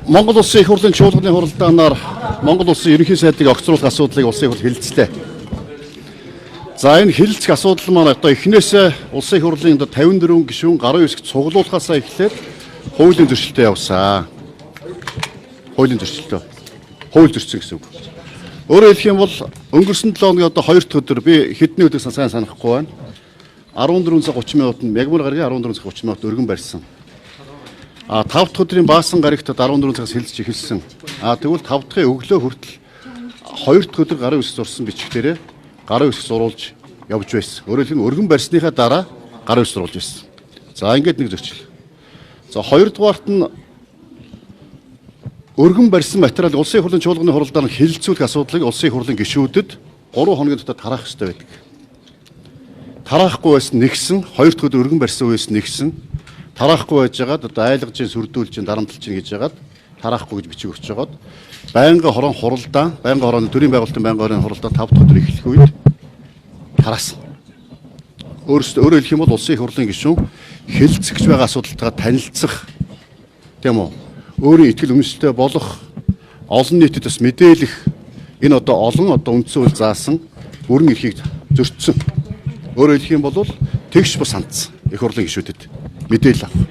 Монгол Улсын их хурлын чуулганы хуралдаанаар Монгол Улсын ерөнхий сайдыг огцруулах асуудлыг улсын их хурл хэлэлцлээ. За энэ хэлэлцэх асуудал маань одоо эхнээсээ улсын их хурлын 54 гишүүн гаруй хэсэг цуглуулахаасаа эхлээд хуулийн зөрчилтэй явсан. Хуулийн зөрчилтэй. Хууль зөрчсөн гэсэн үг. Өөрөөр хэлэх юм бол өнгөрсөн 7 хоногийн одоо 2 дахь өдөр би хэдний өдөр сайн санахгүй байна. 14 цаг 30 минутанд Мягмар гарагийн 14 цаг 30 минут өргөн барьсан. 5 дахь өдрийн баасан гарагт 14 цагаас хэлэлцэж эхэлсэн. Тэгвэл 5 дахь өглөө хүртэл 2 дахь өдөр гарын үсэг зурсан бичгтэрээ гарын үсэг зурулж явж байсан. Өөрөөр хэлбэл өргөн барьсныхаа дараа гарын үсэг зурулж байсан. За ингээд нэг зөрчил. За хоёрдугаарт нь өргөн барьсан материал улсын их хурлын чуулганы хуралдаанаар хэлэлцүүлэх асуудлыг улсын их хурлын гишүүдэд 3 хоногийн дотор тараах хэрэгтэй байдаг. Тараахгүй байсан нэгсэн, 2 дахь өдөр өргөн барьсан үеэс нэгсэн, тараахгүй байжгаад одоо айлгажин сүрдүүлж дарамтлж гэж яагаад тараахгүй гэж бичиг өгч жагаад байнгын хорон хуралдаан, байнгын хорооны төрийн байгуулалтын байнгын хорооны хуралдаан 5 дахь өдөр эхлэх үед тараасан. Өөрөөр хэлэх юм бол улсын их хурлын гишүүн хэлэлцэж байгаа асуудалтайгаа танилцах тийм үү? Өөрийн итгэл үнэмшилтэй болох олон нийтэд бас мэдээлэх энэ одоо олон үндсэн хууль заасан бүрэн эрхийг зөрчсөн. Өөрөөр хэлэх юм бол тэгш бус хандсан их хурлын гишүүдэд мэдээлэл авах.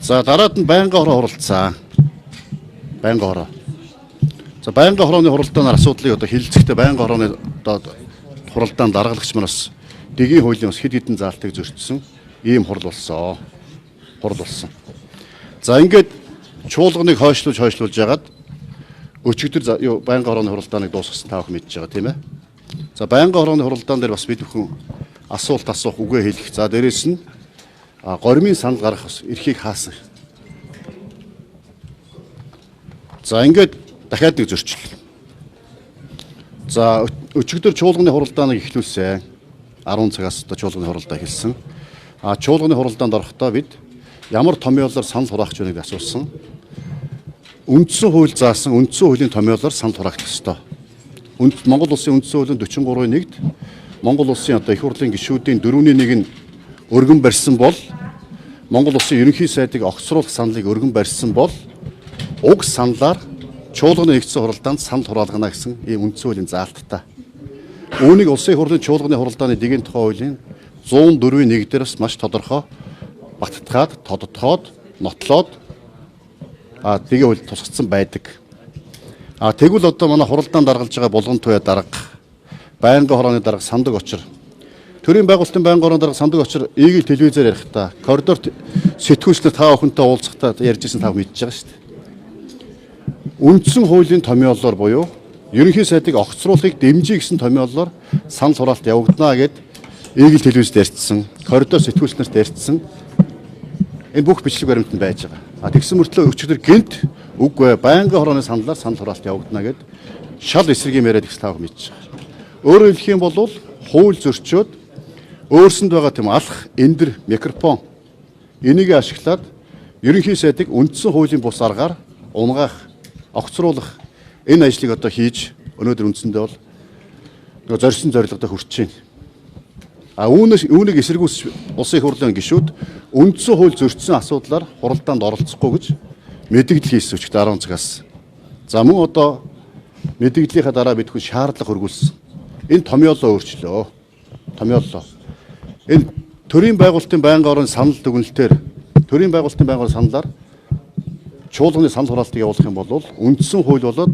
За дараад нь байнгын хороо хуралдсан. Байнгын хороо. За байнгын хорооны хуралдаанаар асуудлыг одоо хэлэлцэхдээ байнгын хорооны одоо хуралдаан даргалагч маань бас дэгийн хуулийн бас хэд хэдэн заалтыг зөрчсөн ийм хурал болсон. За ингээд чуулганыг хойшлуулж яагаад өчигдөр байнгын хорооны хуралдааныг дуусгасан та бүхэн мэдж байгаа тийм ээ. За байнгын хорооны хуралдаан дээр бас бид бүхэн асуулт асуух үгээ хэлэх. За дээрэс нь горимын санал гаргах эрхийг хаасан. За ингээд дахиад нэг зөрчил. За өчигдөр чуулганы хуралдааныг эхлүүлсэн. 10 цагаас одоо чуулганы хуралдаа эхэлсэн. Чуулганы хуралдаанд орохдоо бид ямар томьёолоор санал хураах вэ гэж асуусан. Үндсэн хууль заасан үндсэн хуулийн томьёолоор санал хураах ёстой. Монгол Улсын үндсэн хуулийн 43-ийн 1-д Монгол Улсын одоо их хурлын гишүүдийн 4-ийн 1 нь өргөн барьсан бол Монгол Улсын ерөнхий сайдыг огцруулах саналыг өргөн барьсан бол уг саналаар чуулганы нэгдсэн хуралдаанд санал хураалгана гэсэн ийм үндсэн хуулийн заалттай. Үүнийг улсын их хурлын чуулганы хуралдааны дэгийн тухай хуулийн 104-ийн 1 дээрс маш тодорхой баттгаад, тодотгоод, нотлоод дэгийн хууль тусгацсан байдаг. Тэгвэл одоо манай хуралдаан даргалж байгаа булган туяа дарга, байнгын хорооны дарга сандаг очир. Төрийн байгуулалтын байнгын хорооны дарга сандаг очир эгийг телевизээр ярихдаа, коридорт сэтгүүлчнэр та бүхэнтэй уулзахдаа ярьж ирсэн та мэдж байгаа шүү дээ. Үндсэн хуулийн томьёолоор буюу ерөнхий сайдыг огцруулахыг дэмжиж гэсэн томьёолоор санал хураалт явагдана гэд эгийг телевизд ярьсан, коридор сэтгүүлчнэрт ярьсан. Энэ бүх бичлэг баримтанд байж байгаа. Тэгсэн мөртлөө өчигдөр гинт үгүй байнгын хорооны саналаар санал хураалт явагдана гэд шал эсрэгийн яриад их тав мэдж байгаа. Өөрөөр хэлэх юм бол хууль зөрчөөд өөрсөнд байгаа тийм алах, эндэр, микрофон энийг ашиглаад ерөнхий сайдыг үндсэн хуулийн бус аргаар унгаах, огцруулах энэ ажлыг одоо хийж өнөөдөр үндсэндээ бол зорьсон зорилгодоо хүрч байна. Үүнийг эсэргүүцэж улсын их хурлын гишүүд үндсэн хууль зөрчсөн асуудлаар хуралдаанд оролцохгүй гэж мэдээлэл хийсэн өчигдөр 10 цагаас. За мөн одоо мэдээллийнхаа дараа бид хүн шаардлага хөргүүлсэн. Энэ томьёолоо өөрчлөө. Томьёолоо. Энэ төрийн байгуулалтын байнгын хорооны санал дүгнэлтээр төрийн байгуулалтын байнгын хорооны саналаар чуулганы санал хураалтыг явуулах юм бол үндсэн хууль болоод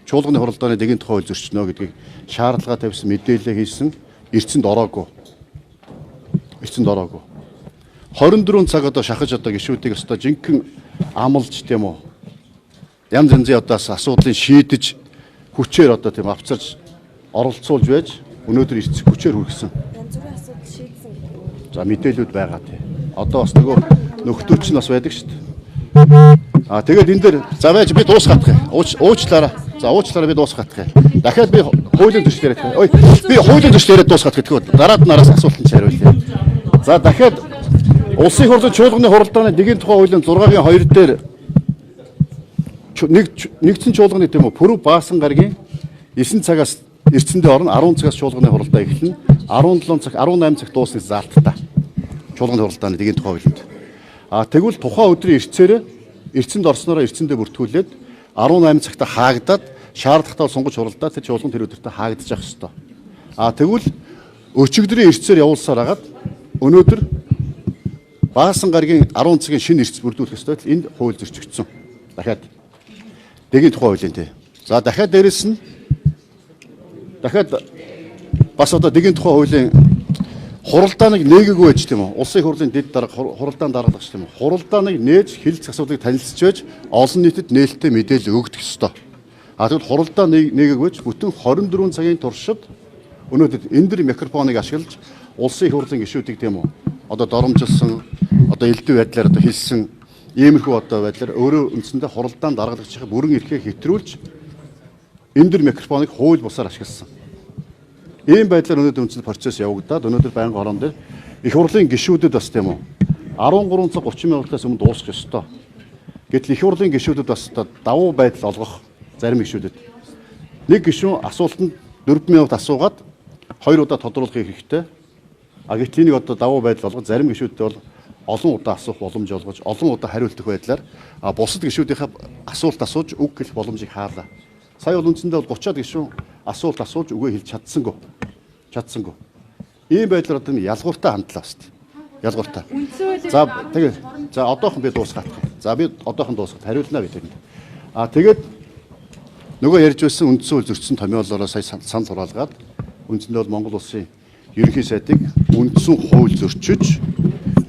чуулганы хуралдааны дэгийн тухай хууль зөрчнө гэдгийг шаардлага тавьсан мэдээлэл хийсэн эрдсэнд ороогүй. 24 цаг одоо шахаж одоо гишүүдийг өстой жинхэнэ амлж тийм үү. Янз янзын одоо асуудлыг шийдэж хүчээр одоо тийм авцарж оролцуулж байж өнөөдөр эцэг хүчээр хүргэсэн. Янз бүрийн асуудал шийдсэн гэдэг. За мэдээлүүд байгаа тий. Одоо бас нөгөө нөхдөч нь бас байдаг шүү дээ. Тэгээд энэ дээр за байж би дуусгах. Уучлаарай. За уучлаарай би дуусгах. Дахиад би хуулийн төсөл яриад. Ой би хуулийн төсөл яриад дуусгах гэдэггүй. Дараад нараас асуултанд хариулъя. За дахиад улсын их хурлын чуулганы хуралдааны дэгийн тухай хуулийн 6-гийн 2 дээр нэгдсэн чуулганы тийм үү пүрэв баасан гарагийн 9 цагаас эрдсэндээ орно 10 цагаас чуулганы хуралдаа эхэлнэ 17 цаг 18 цаг дуусны заалттай чуулганы хуралдааны дэгийн тухай хуулинд. Тэгвэл тухайн өдрийн эртцээрээ эрдэнэд орсноороо эрдэнэдээ бүртгүүлээд 18 цагта хаагдаад шаардлагатай сунгаж хуралдаад тэр чуулган тэр өдөртөө хаагдаж явах ёстой. Тэгвэл өчигдрийн эрсээр явуулсаар хагаад өнөөдөр Баасан гарагийн 10 цагийн шинэ эрс бүрдүүлэх ёстой л энд хууль зөрчигдсөн. Дахиад дэгийн тухай хуулийн тий. За дахиад дээрэс нь бас одоо дэгийн тухай хуулийн хуралдааныг нээгээгүй байж тийм үү? Улсын хурлын дэд дарга хуралдаан даргалагч тийм үү? Хуралдааныг нээж хэлэлцэх асуудлыг танилцж байж олон нийтэд нээлттэй мэдээлэл өгөх ёстой. Тэгвэл хуралдаан нээгээгүй бүтэн 24 цагийн туршид өнөөдөр энэ дэр микрофоныг ашиглаж улсын хурлын гишүүдийг тийм үү? Одоо доромжилсан, одоо элдв байдлаар одоо хэлсэн иймэрхүү одоо байдлаар өөрөө үндсэндээ хуралдаан даргалагчийн бүрэн эрхээ хэтрүүлж энэ дэр микрофоныг хууль бусаар ашигласан. Ийм байдлаар өнөөдөр үндсэндээ процесс явагдаад өнөөдөр байнгын хорон дээр их хурлын гишүүдэд бас тийм үү 13 цаг 30 минутаас өмнө дуусах ёстой. Гэтэл их хурлын гишүүдэд бас давуу байдал олгох зарим гишүүдэд нэг гишүүн асуултанд 4 минут асуугаад 2 удаа тодруулах хэрэгтэй. Гэтэл энийг одоо давуу байдал олгож зарим гишүүдэд бол олон удаа асуух боломж олгож олон удаа хариулт өгөх байдлаар бусад гишүүдийнхээ асуулт асууж үг хэлэх боломжийг хаалаа. Сая бол үндсэндээ 30-аад гишүүн асуулт асууж үгээ хэлж чадсангүй. Ийм байдлаар одоо ялгууртай хандлаа шүү дээ. Ялгууртай. За одоохон би дуусгах. За би одоохон дуусгах хариулнаа би тэрэнд. Тэгээд нөгөө ярьж байсан үндсэн хууль зөрчсөн томьёолоороо сая санал хураалгаад үндсэндээ бол Монгол улсын ерөнхий сайдыг үндсэн хууль зөрчиж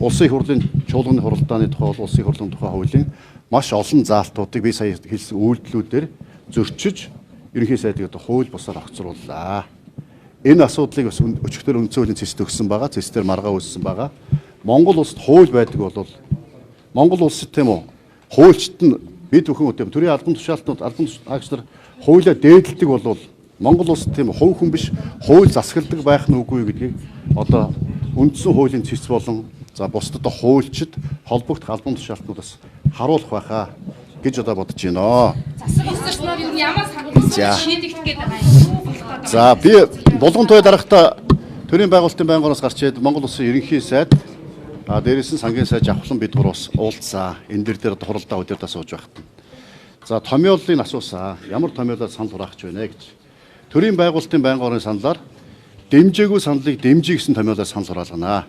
улсын хурлын чуулганы хуралдааны тухай улсын хурлын тухай хуулийн маш олон заалтуудыг би сая хэлсэн үйлдэлүүдээр зөрчиж ерөнхий сайдыг одоо хууль бусаар огцрууллаа. Энэ асуудлыг бас өчигдөр үндсэн хуулийн цэцэд өгсөн байгаа. Цэцээр маргаа үүссэн байгаа. Монгол улсад хууль байдаг бол Монгол улсад тийм үү хуульчт нь бид бүхэн үтэм төрийн албан тушаалтнууд албан хаагч нар хуулиа дээдэлдэг бол Монгол улсад тийм хувь хүн биш хууль засагладаг байх нь үгүй гэдгийг одоо үндсэн хуулийн цэц болон за бусдад хуульчид холбогдох албан тушаалтнуудаас харуулах байхаа гэж одоо бодож байна. Засаг босчноор юу ямар шийдэгдэх гээд байгаа юм. За би булган туй дарагта төрийн байгуулалтын байнгоноос гарч ирээд Монгол улсын ерөнхий сайд дээрээс нь сангийн сайд авахлан бид гураас уулзсан. Энэ дээр одоо хуралдаа удирдаа сууж байхад. За томьёоллыг асуусан. Ямар томьёолоор санал хураах гэж байна гэж. Төрийн байгуулалтын байнгын орны саналаар дэмжээгүй саналыг дэмжиж гэсэн томьёолоор санал хураалгана.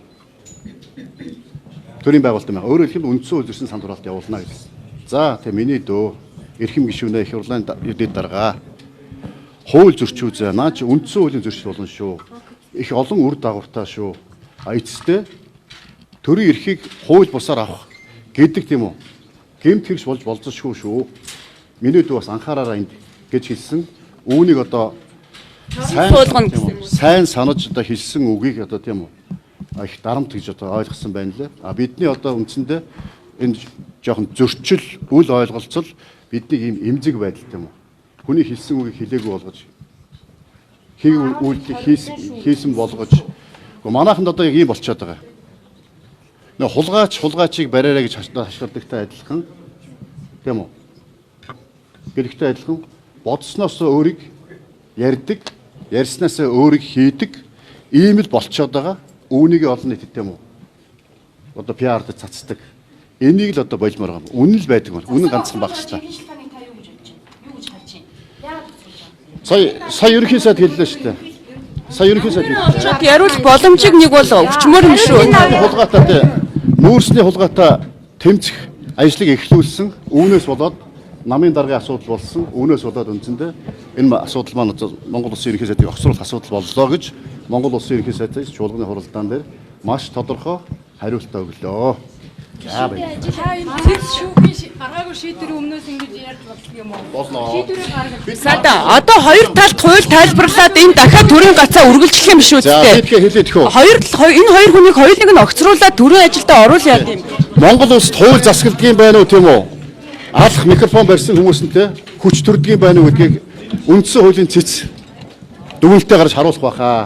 Төрийн байгуулалтын өөрөөр хэлбэл үндсэн хууль зөрчсөн санал хураалт явуулна гэсэн. За тэгээ миний дөө эрхэм гишүүнээ их хурлын дэд дарга хууль зөрчүүзээ наач үндсэн хуулийн зөрчил болно шүү. Их олон үр дагавартай шүү. Эцэстээ төрийн эрхийг хууль бусаар авах гэдэг тийм үү? Гэмт хэрэгш болж болзошгүй шүү. Миний дүү бас анхаараараа энд гэж хэлсэн. Үүнийг одоо сайн санаж одоо хэлсэн үгийг одоо тийм үү? Их дарамт гэж одоо ойлгосон байна лээ. Бидний одоо үндсэндээ энэ жоохон зөрчил, үл ойлголцол бидний ийм эмзэг байдал тийм үү? Хүний хэлсэн үгийг хэлээгүй болгож үйлдэл хийсэн болгож манайханд одоо яг ийм болчиход байгаа. Нөө хулгайчийг бариараа гэж хашгирдагтай адилхан тийм үү? Гэрэгтэй адилхан бодсноос өөрийг ярьдаг, ярьснаас өөрийг хийдэг ийм л болчиход байгаа. Үүнийг олон нийтэд тийм үү? Одоо PR-д цацдаг. Энийг л одоо болмоор байгаа. Үнэн л байдаг юм. Үнэн ганцхан баг шүү дээ. Сая ерөнхий сайд хэллээ шүү дээ. Сая ерөнхий сайд хэллээ. Яруулах боломжийг нэг бол өвчмөр юм шүү. Хулгайтай нүүрсний хулгайтай тэмцэх ажлыг эхлүүлсэн. Үүнээс болоод намын даргын асуудал болсон. Үүнээс болоод үндсэндээ энэ асуудал маань Монгол улсын ерөнхий сайдыг огцруулах асуудал боллоо гэж Монгол улсын ерөнхий сайдын чуулганы хуралдаан дээр маш тодорхой хариултаа өглөө. Цэц шүүхийн гаргаагүй шийдвэр өмнөөс ингэж ярьж болдог юм уу? Болно. Шийдвэрээ гаргаж. Сада одоо хоёр талд хууль тайлбарлаад энэ дахиад төрийн гацаа үргэлжлэх юм шүү За дээ. бидгээ хэлээд хөө. Энэ хоёр хүнийг хоёулыг нь огцруулаад төрийн ажилдаа оруулъя гэдэг юм. Монгол улсад хууль засагдгийн байна уу тийм үү? Алах микрофон барьсан хүмүүсэнтэй хүч төрдгийн байна уу гэдгийг үндсэн хуулийн цэц дүгнэлтээр гарч харуулах байхаа.